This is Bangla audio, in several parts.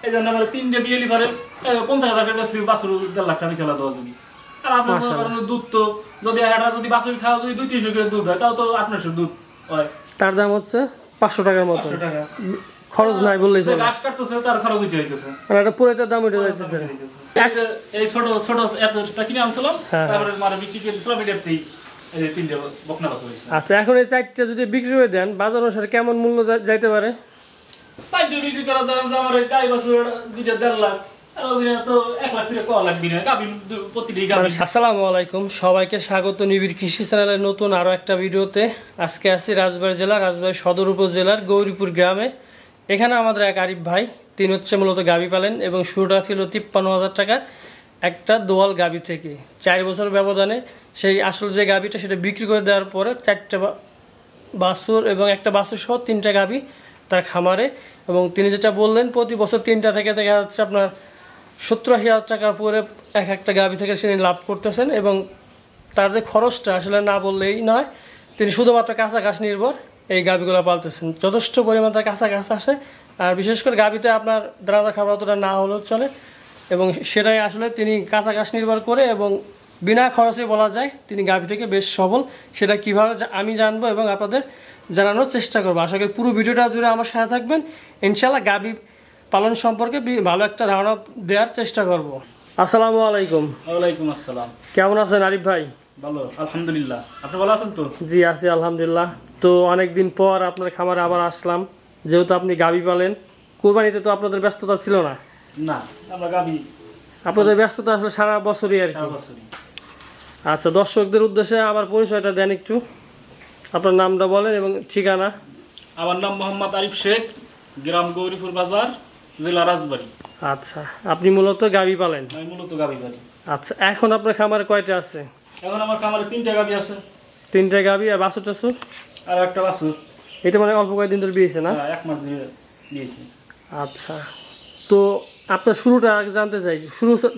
এই জন্য আমার 3টে বিয়েলি পরে 50,000 টাকা ফ্রি বাছুর 1.5 লাখ টাকা বিছালা দেওয়া যাবে। আর আপনার মনে করেন দুধ তো যদি একটা যদি বাছুর খাওয়া যদি 200-300 করে দুধ হয় তাও তো 800 দুধ হয়। তার দাম হচ্ছে 500 টাকার মতো। 500 টাকা খরচ নাই বললেই চলে। ঘাস কাটতেছে তার খরচ উঠে যাইতেছে। আর এটা পুরোটার দাম উঠে যাইতেছে। এই ছোট ছোট এতটা কিনে আনছিলাম, তারপরে মারে বিক্রি করে দিছিলাম, এটাতেই এই 3টে বকনা বাছুর হইছে। আচ্ছা, এখন এই 4টা যদি বিক্রি করে দেন বাজার অনুসারে কেমন মূল্য যাইতে পারে? 4টে বিক্রি করার দাম আমার গাই বাছুর 2.5 লাখ, আর ওইটা তো 1 লাখ করে কয় লাগবে না। গাবি প্রতিটি গাবি। আসসালামু আলাইকুম, সবাইকে স্বাগত নিবিড় কৃষি চ্যানেলের নতুন আরো একটা ভিডিওতে। আজকে আছি রাজবাড়ী জেলা রাজবাড়ী সদর উপজেলার গৌরীপুর গ্রামে। এখানে আমাদের এক আরিফ ভাই, তিনি হচ্ছে মূলত গাবি পালেন এবং শুরুটা ছিল 53,000 টাকা একটা দোয়াল গাবি থেকে। 4 বছর ব্যবধানে সেই আসল যে গাবিটা সেটা বিক্রি করে দেওয়ার পরে 4টা বাছুর এবং একটা বাছুর সহ 3টা গাবি তার খামারে। এবং তিনি যেটা বললেন প্রতি বছর 3টা থেকে দেখা যাচ্ছে আপনার 70-80 টাকার পরে একটা গাবি থেকে তিনি লাভ করতেছেন। এবং তার যে খরচটা আসলে না বললেই নয়, তিনি শুধুমাত্র কাঁচা ঘাস নির্ভর এই গাবিগুলো পালতেছেন। যথেষ্ট পরিমাণ তার কাঁচা ঘাস আসে, আর বিশেষ করে গাবিতে আপনার দানাদার খাবার অতটা না হলেও চলে। এবং সেটাই আসলে তিনি কাঁচা ঘাস নির্ভর করে এবং বিনা খরচে বলা যায় তিনি গাবি থেকে বেশ সবল। সেটা কীভাবে আমি জানবো এবং আপনাদের জানানোর চেষ্টা করবো। আশা করি পুরো ভিডিওটা জুড়ে আমার সাথে থাকবেন। ইনশাআল্লাহ গাবি পালন সম্পর্কে ভালো একটা ধারণা দেওয়ার চেষ্টা করব। আসসালামু আলাইকুম। ওয়ালাইকুম আসসালাম। কেমন আছেন আরিফ ভাই? ভালো, আলহামদুলিল্লাহ। আপনি ভালো আছেন তো? জি আছি আলহামদুলিল্লাহ। তো অনেকদিন পর আপনার খামারে আবার আসলাম, যেহেতু আপনি গাবি পালেন। কুরবানিতে তো আপনাদের ব্যস্ততা ছিল না? না, আমরা গাবি আপনাদের ব্যস্ততা আসলে সারা বছরই আর কি। আচ্ছা, দর্শকদের উদ্দেশ্যে আবার পরিচয়টা দেন একটু, আপনার নামটা বলেন এবং ঠিকানা। আমার নাম মোহাম্মদ আরিফ শেখ, গ্রাম গৌরীপুর বাজার, জেলা রাজবাড়ী। আচ্ছা, আপনি মূলত গাবি পালেন? আমি মূলত গাবি পালি। আচ্ছা, এখন আপনার খামারে কয়টা আছে? এখন আমার খামারে 3টে গাবি আছে। 3টা গাবি আর বাছুর টাছুর? আর একটা বাছুর। এটা মানে অল্প কয়েকদিন ধরে বিয়েছে না? 1 মাস ধরে দিয়েছি। আচ্ছা, তো আপনার শুরুটা আগে জানতে চাই,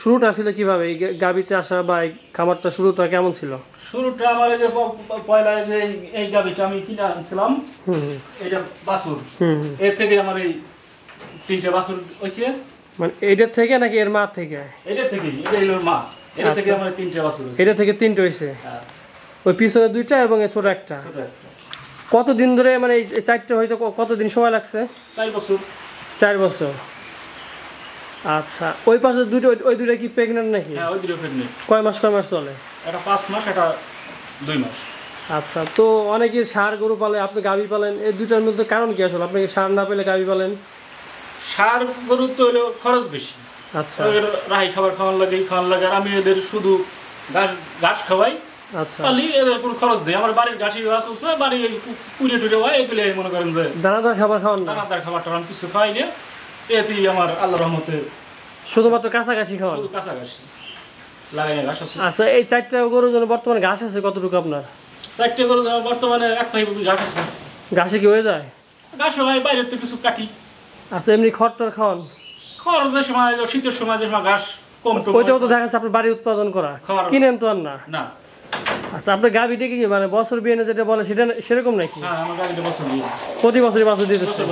শুরুটা আসলে কিভাবে এই গাবিতে আসা বা এই খামারটা শুরুটা কেমন ছিল? শুরুটা আমার এই যে পয়লা যে এই গাবিটা আমি কিনে আনছিলাম, এটা বাছুর, এর থেকে আমার এই 3টে বাছুর হইছে। মানে এটার থেকে নাকি এর মা থেকে? এটা থেকে, এটা হলো মা, এটা থেকে আমার 3টে বাছুর হইছে। এটা থেকে 3টে হইছে। হ্যাঁ, ওই পিছনে 2টা এবং এই ছোট একটা। কতদিন ধরে মানে এই 4টে হইতে কতদিন সময় লাগছে? 4 বছর। 4 বছর। আচ্ছা, ওই পাশে ওই দুটো কি প্রেগন্যান্ট নাকি? হ্যাঁ, ওই দুটো প্রেগন্যান্ট। কয় মাস চলে? এটা 5 মাস, এটা 2 মাস। আচ্ছা, তো অনেকে ষাঁড় গরু পালে, আপনি গাবি পালেন, এই দুটার মধ্যে কারণ কি আসলে? আপনি ষাঁড় না পেলে গাবি পালেন? ষাঁড় গরু তো হলো খরচ বেশি। আচ্ছা, রাহি খাবার খাওয়ান লাগে, আর আমি এদের শুধু ঘাস খাওয়াই। আচ্ছা, পালি, এদের কোনো খরচ দেয়। আমার বাড়ির ঘাসি ঘাস আছে, বাড়ি পুড়ে টুড়ে হয়, এগুলো মনে করেন যে দানাদার খাবার খাওয়ান না? দানাদার খাবারটা আমি কিছু খাওয়াই না, এতেই আমার আল্লাহর রহমতে শুধুমাত্র কাছাকাছি খাওয়ান? শুধু কাছাকাছি লাগাই ঘাস আছে। আচ্ছা, এই 4টা গরুর জন্য বর্তমানে ঘাস আছে কতটুকু আপনার? 4টে গরু বর্তমানে 1 পাই ঘাস আছে। ঘাসে কি হয়ে যায়? ঘাস হয়, বাইরে তো কিছু কাটি। আচ্ছা, এমনি খড়টার খাওয়ান? খরচের সময়, শীতের সময় যে সময় ঘাস কম, ওইটাও তো দেখা যাচ্ছে আপনার বাড়ি উৎপাদন করা, কিনেন তো আর না? না। আচ্ছা, আপনার গাবিটা কি মানে বছর বিয়ে যেটা বলে সেটা সেরকম নাকি? হ্যাঁ, আমার গাবিটা বছর বিয়ে। প্রতি বছরই বাছুর দিয়ে দিচ্ছে?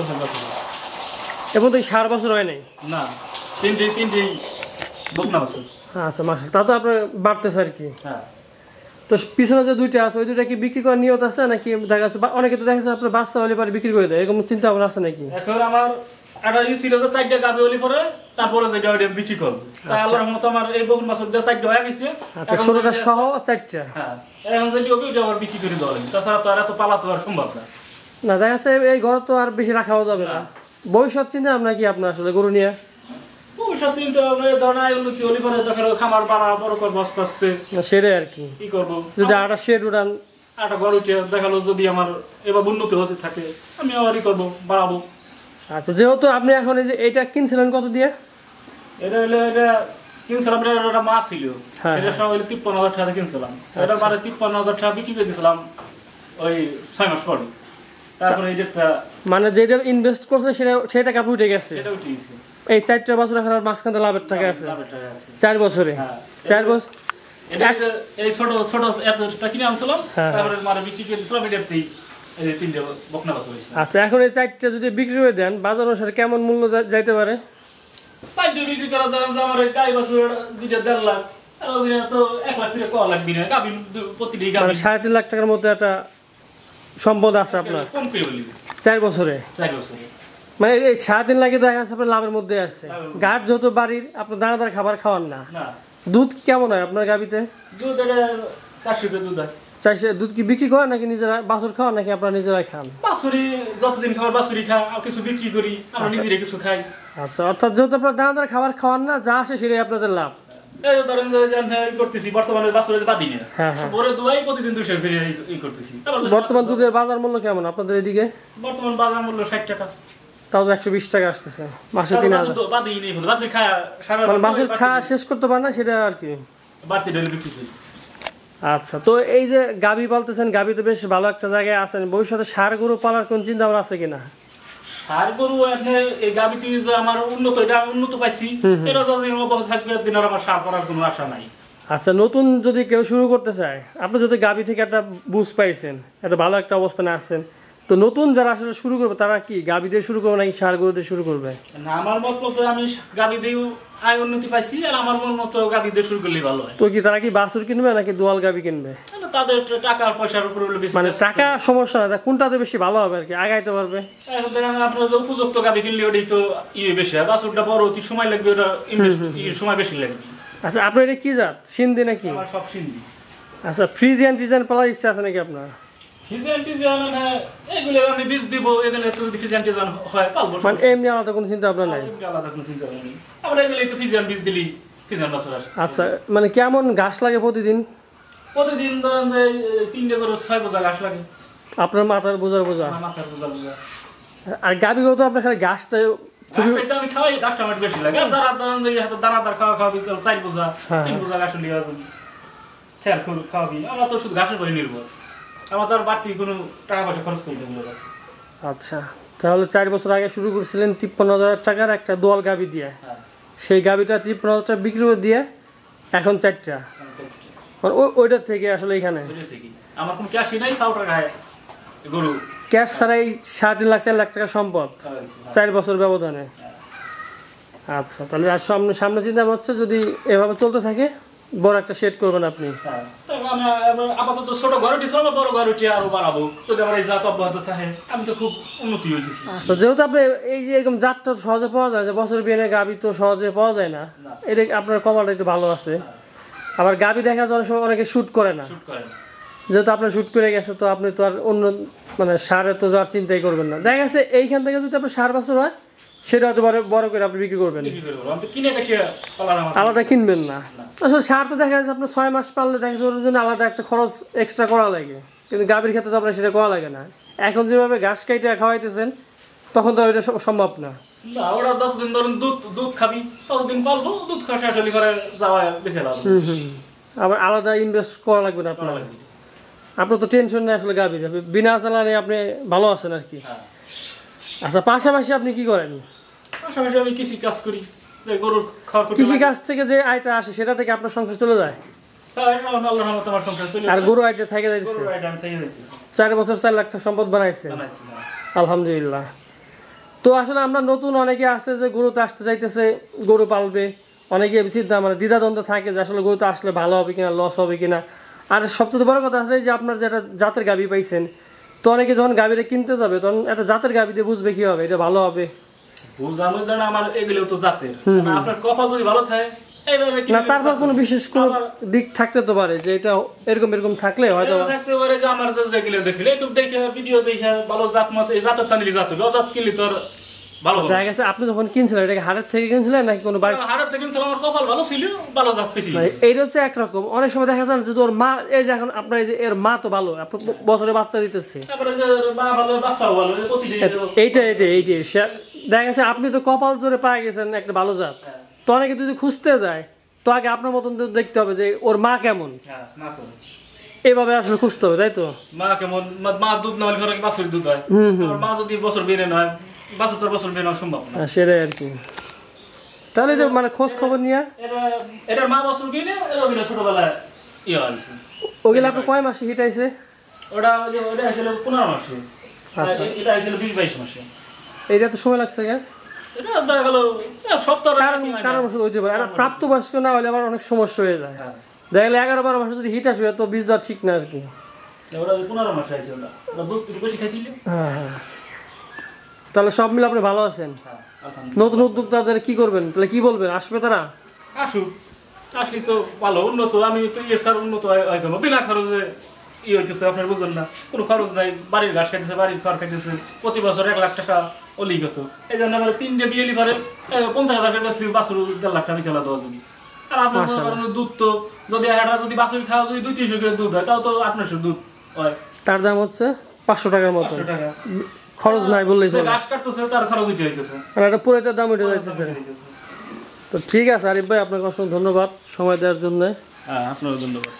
এবং তো 4 বছর হয় নাই? না, 3টেই বকনা বাছুর। আচ্ছা, মাসে তা তো আপনার বাড়তেছে আর কি। হ্যাঁ। তো পিছনে যে 2টা আছে ওই 2টা কি বিক্রি করার নিয়ত আছে নাকি? দেখা যাচ্ছে অনেকে তো দেখা যাচ্ছে আপনার বাচ্চা হলে পরে বিক্রি করে দেয়, এরকম চিন্তা ভাবনা আছে নাকি? এখন আমার একটা ছিল যে 4টে গাবি হলে পরে তারপরে যেটা ওইটা বিক্রি করবো। তাই আল্লাহর রহমতে আমার এই বকনা বাছুর যে 4টে হয়ে গেছে। আচ্ছা, ছোটটা সহ 4টা? হ্যাঁ, এখন যেটি হবে ওইটা আবার বিক্রি করে দেওয়া লাগবে। তাছাড়া তো আর এত পালা তো আর সম্ভব না। না, দেখা যাচ্ছে এই ঘর তো আর বেশি রাখাও যাবে না। ভবিষ্যৎ চিন্তা আপনার কি আপনার আসলে গরু নিয়ে? ভবিষ্যৎ চিন্তা আমরা ধরনের উন্নতি হলে পরে দেখো খামার বাড়া বড় করবো আস্তে আস্তে। সেটাই আর কি। কি করবো, যদি একটা শেড উঠান, একটা ঘর উঠে দেখালো যদি আমার এবার উন্নতি হতে থাকে, আমি আবারই করবো, বাড়াবো। আচ্ছা, যেহেতু আপনি এখন এই যে এটা কিনছিলেন কত দিয়ে? এটা হলো এটা কিনছিলাম, এটা মাছ ছিল, এটা সব হলো 53,000 টাকা কিনছিলাম। এটা মানে 53,000 টাকা বিক্রি করে দিয়েছিলাম ওই 6 মাস পরে। তারপরে এই যেটা মানে যেটা ইনভেস্ট করছে সেটা টাকা উঠে গেছে? সেটা উঠে গেছে। এই 4টা বছর এখন মাঝখানে লাভের টাকা আছে? 4 বছরে? 4 বছর। এই ছোট ছোট এতটা কিনে আনছিলাম, তারপরে মারে বিক্রি করে দিয়েছিলাম, এটাতেই এই 3টে বকনা বাছুর হইছে। আচ্ছা, এখন এই 4টা যদি বিক্রি করে দেন বাজার অনুসারে কেমন মূল্য যাইতে পারে? সাইড বিক্রি করা দাম আমার গাই বাছুর 2.5 লাখ তো 1 লাখ করে কল লাগবে না গাবি প্রতিটি গাবি 3.5 লাখ টাকার মধ্যে একটা সম্পদ আছে আপনার কম করে বলি 4 বছরে। মানে এই 3.5 লাখে দেখা যাচ্ছে আপনার লাভের মধ্যে আছে। গাছ যত বাড়ির আপনার দানাদার খাবার খাওয়ান না। দুধ কেমন হয় আপনার গাবিতে? দুধ 400 টাকা দুধ হয়। দুধ কি বিক্রি করেন নাকি নিজেরা বাছুর খাওয়ান নাকি আপনারা নিজেরাই খান? বাছুরি যতদিন খাবার বাছুরি খাই আর কিছু বিক্রি করি আমরা নিজেরা কিছু খাই। আচ্ছা, অর্থাৎ যেহেতু আপনার দানাদার খাবার খাওয়ান না, যা আসে সেটাই আপনাদের লাভ। এই ধরেন যে করতেছি বর্তমানে বাছুরে বাদি না, বড় দুয়াই প্রতিদিন 200 করে এই করতেছি। বর্তমান দুধের বাজার মূল্য কেমন আপনাদের এদিকে? বর্তমান বাজার মূল্য 60 টাকা। তাও 120 টাকা আসতেছে মাসে 3000। বাদি নেই বাছুরি খায় সারা মানে বাছুর খাওয়া শেষ করতে পারে না সেটা আর কি বাড়তি ডেলি বিক্রি করি। আচ্ছা, তো এই যে গাবি পালতেছেন, গাবি তো বেশ ভালো একটা জায়গায় আছেন, ভবিষ্যতে ষাঁড় গরু পালার কোন চিন্তা ভাবনা আছে কিনা? ষাঁড় গরু এই গাবিতে যে আমার উন্নত, এটা আমি উন্নত পাইছি, এটা যদি অব্যাহত থাকবে দিন আর আমার ষাঁড় করার কোনো আশা নাই। আচ্ছা, নতুন যদি কেউ শুরু করতে চায়, আপনি যদি গাবি থেকে একটা বুঝ পাইছেন, একটা ভালো একটা অবস্থানে আসছেন, তো নতুন যারা আসলে শুরু করবে তারা কি গাবি দিয়ে শুরু করবে নাকি ষাঁড় গরু দিয়ে শুরু করবে? না, আমার মতলবে আমি গাবি দিয়েও আয় উন্নতি পাইছি, আর আমার মতো গাবি দিয়ে শুরু করলেই ভালো হয়। তো কি তারা কি বাছুর কিনবে নাকি দোয়াল গাবি কিনবে? তাদের টাকা আর পয়সার উপর মানে টাকা সমস্যা না, কোনটাতে বেশি ভালো হবে আর কি, আগাইতে পারবে? আপনার যে উপযুক্ত গাবি কিনলে ওটাই তো বেশি হয়, বাছুরটা বড় অতি সময় লাগবে, ওটা ইনভেস্ট সময় বেশি লাগবে। আচ্ছা, আপনার এটা কি জাত? সিন্ধি নাকি? আমার সব সিন্ধি। আচ্ছা, ফ্রিজিয়ান ডিজাইন পালার ইচ্ছা আছে নাকি আপনার? ফ্রিজিয়ান ডিজাইন এগুলো আমি বীজ দিব, এগুলো তো যদি ফ্রিজিয়ান ডিজাইন হয় পালবো। মানে এমনি আলাদা কোনো চিন্তা ভাবনা নাই? আলাদা কোনো চিন্তা ভাবনা নেই, আমরা এগুলোই তো ফ্রিজিয়ান বীজ দিলি ফ্রিজিয়ান বাছুর আসে। আচ্ছা, মানে কেমন ঘাস লাগে প্রতিদিন? প্রতিদিন ধরেন যে 3 করে 6 বোঝা ঘাস লাগে। আপনার মাথার বোঝার বোঝা? মাথার বোঝা বোঝা। আর গাবি গো তো আপনার খালি ঘাসটা ঘাসটাই তো আমি খাওয়াই, ঘাসটা আমার বেশি লাগে। আর যারা ধরেন যে হাতে দানাদার খাওয়া বিকেল 4 বোঝা 3 বোঝা ঘাস লিয়ে খেয়াল করে খাওয়াবি। আমরা তো শুধু ঘাসের উপর নির্ভর, আমার তো আর বাড়তি কোনো টাকা পয়সা খরচ করতে হবে। আচ্ছা, তাহলে 4 বছর আগে শুরু করেছিলেন 53,000 টাকার একটা দোয়াল গাবি দিয়ে। সেই গাবিটা 53,000 টাকা বিক্রি করে দিয়ে এখন 4টা। ওইটার থেকে আসলে এখানে আমার কোনো ক্যাশই নাই, পাউডার খায় গরু ক্যাশ ছাড়াই 3.5 লাখ 4 লাখ টাকা সম্পদ 4 বছর ব্যবধানে। আচ্ছা, তাহলে আর সামনে চিন্তা হচ্ছে যদি এভাবে চলতে থাকে বড় একটা সেট করবেন আপনি। আপাতত ছোট ঘরে দিচ্ছি, বড় ঘরে আরো বাড়াবো যদি আমার এই জাত অব্যাহত থাকে। আমি তো খুব উন্নতি হয়েছি। আচ্ছা, যেহেতু আপনি এই যে এরকম জাতটা সহজে পাওয়া যায়, যে বছর বিয়ে গাবি তো সহজে পাওয়া যায় না, এটা আপনার কমালটা একটু ভালো আছে। আবার গাবি দেখা যায় অনেক সময় অনেকে শুট করে না, যেহেতু আপনার শুট করে গেছে তো আপনি তো আর অন্য মানে সারে তো যাওয়ার চিন্তাই করবেন না। দেখা গেছে এইখান থেকে যদি আপনার 4 বছর হয় সেটা হয়তো বড় করে আপনি বিক্রি করবেন, আলাদা কিনবেন না। আসলে সার তো দেখা যাচ্ছে আপনার 6 মাস পাললে দেখা যাচ্ছে ওর জন্য আলাদা একটা খরচ এক্সট্রা করা লাগে, কিন্তু গাভীর ক্ষেত্রে তো আপনার সেটা করা লাগে না। এখন যেভাবে ঘাস কাইটে খাওয়াইতেছেন তখন তো এটা সম্ভব না। ওরা 10 দিন ধরুন দুধ খাবি, ততদিন পালবো, দুধ খাওয়া শেষ হলে পরে যাওয়া বেশি লাভ। আবার আলাদা ইনভেস্ট করা লাগবে না আপনার। আপনার তো টেনশন নেই আসলে গাভীর, বিনা চালানে আপনি ভালো আছেন আর কি। আচ্ছা, পাশাপাশি আপনি কি করেন? পাশাপাশি আমি কৃষি কাজ করি, গরুর খাওয়ার। কৃষি কাজ থেকে যে আয়টা আসে সেটা থেকে আপনার সংসার চলে যায়? আর গরু আইটা থেকে যাইতেছে? 4 বছর 4 লাখ টাকা সম্পদ বানাইছে, আলহামদুলিল্লাহ। তো আসলে আমরা নতুন অনেকে আছে যে গরুতে আসতে চাইতেছে, গরু পালবে, অনেকে চিন্তা মানে দ্বিধাদ্বন্দ্ব থাকে যে আসলে গরুতে আসলে ভালো হবে কিনা, লস হবে কিনা। আর সবচেয়ে বড় কথা আছে যে আপনার যেটা জাতের গাভী পাইছেন, তো অনেকে যখন গাভীটা কিনতে যাবে তখন একটা জাতের গাভী দিয়ে বুঝবে কি হবে এটা ভালো হবে। আমার এগুলো তো জাতের, আপনার কপাল যদি ভালো থাকে না, তারপর কোনো বিশেষ কোনো দিক থাকতে তো পারে যে এটা এরকম এরকম থাকলে হয়তো থাকতে পারে যে আমার যেগুলো দেখলে একটু দেখে ভিডিও দেখে ভালো জাত মত এই জাতের টানলে জাত হবে, জাত কিনলে তোর ভালো হবে। দেখা গেছে আপনি যখন কিনছিলেন এটাকে হাটের থেকে কিনছিলেন নাকি কোনো বাড়ি? হাটের থেকে কিনছিলাম, আমার কপাল ভালো ছিল, ভালো জাত পেয়েছি। এইটা হচ্ছে একরকম। অনেক সময় দেখা যায় যে ওর মা, এই যে এখন আপনার এই যে এর মা তো ভালো, আপনার বছরে বাচ্চা দিতেছে, তারপরে যে মা ভালো বাচ্চাও ভালো, এইটাই দেখা গেছে আপনি তো কপাল জোরে পায়ে গেছেন একটা ভালো জাত। তো অনেকে যদি খুঁজতে যায় তো আগে আপনার মতন দেখতে হবে যে ওর মা কেমন, এইভাবে আসলে খুঁজতে হবে, তাই তো? মা কেমন, মা দুধ না হলে বাছুর দুধ হয়, মা যদি বছর বেড়ে নয়, বাছুর 4 বছর বেড়ে সম্ভব না, সেটাই আর কি। তাহলে যে মানে খোঁজ খবর নিয়ে এটা মা বছর কিনে ওগুলো ছোটবেলায় ইয়ে হয়েছে। ওগুলো আপনি কয় মাসে হিটাইছে? ওটা আসলে 15 মাসে, এটা আসলে 20-22 মাসে। এইটা তো সময় লাগছে কেন? এটা দেখা গেল সপ্তাহ কারণ ওষুধ হইতে পারে, আর প্রাপ্তবয়স্ক না হলে আবার অনেক সমস্যা হয়ে যায়। দেখা গেলে 11-12 মাসে যদি হিট আসবে তো বীজ দেওয়া ঠিক না আর কি। ওরা 15 মাস খাইছে, ওরা দুধ একটু বেশি খাইছিল। হ্যাঁ, তাহলে সব মিলে আপনি ভালো আছেন। নতুন উদ্যোক্তাদের কি করবেন তাহলে, কি বলবেন, আসবে তারা? আসুক, আসলে তো ভালো উন্নত। আমি তো স্যার উন্নত হয় কেন, বিনা খরচে হইতেছে, আপনার বুঝলেন না, কোনো খরচ নাই। বাড়ির ঘাস খাইতেছে, বাড়ির খড় খাইতেছে, প্রতি বছর 1 লাখ টাকা অলিক হতো। এই জন্য আমার 3টে বিয়ে লিভারে 50,000 টাকা বাছুর 1.5 লাখ টাকা বিছালা দেওয়া যাবে। আর আপনার মনে করেন দুধ তো যদি একটা যদি বাছুর খাওয়া যদি 200-300 করে দুধ হয়, তাও তো 800 দুধ হয়। তার দাম হচ্ছে 500 টাকার মতো। 500 টাকা খরচ নাই বললেই চলে। ঘাস কাটতেছে, তার খরচ উঠে যাইতেছে, আর একটা পুরাইতের দাম উঠে যাইতেছে। তো ঠিক আছে আরিফ ভাই, আপনাকে অসংখ্য ধন্যবাদ সময় দেওয়ার জন্য। হ্যাঁ, আপনারও ধন্যবাদ।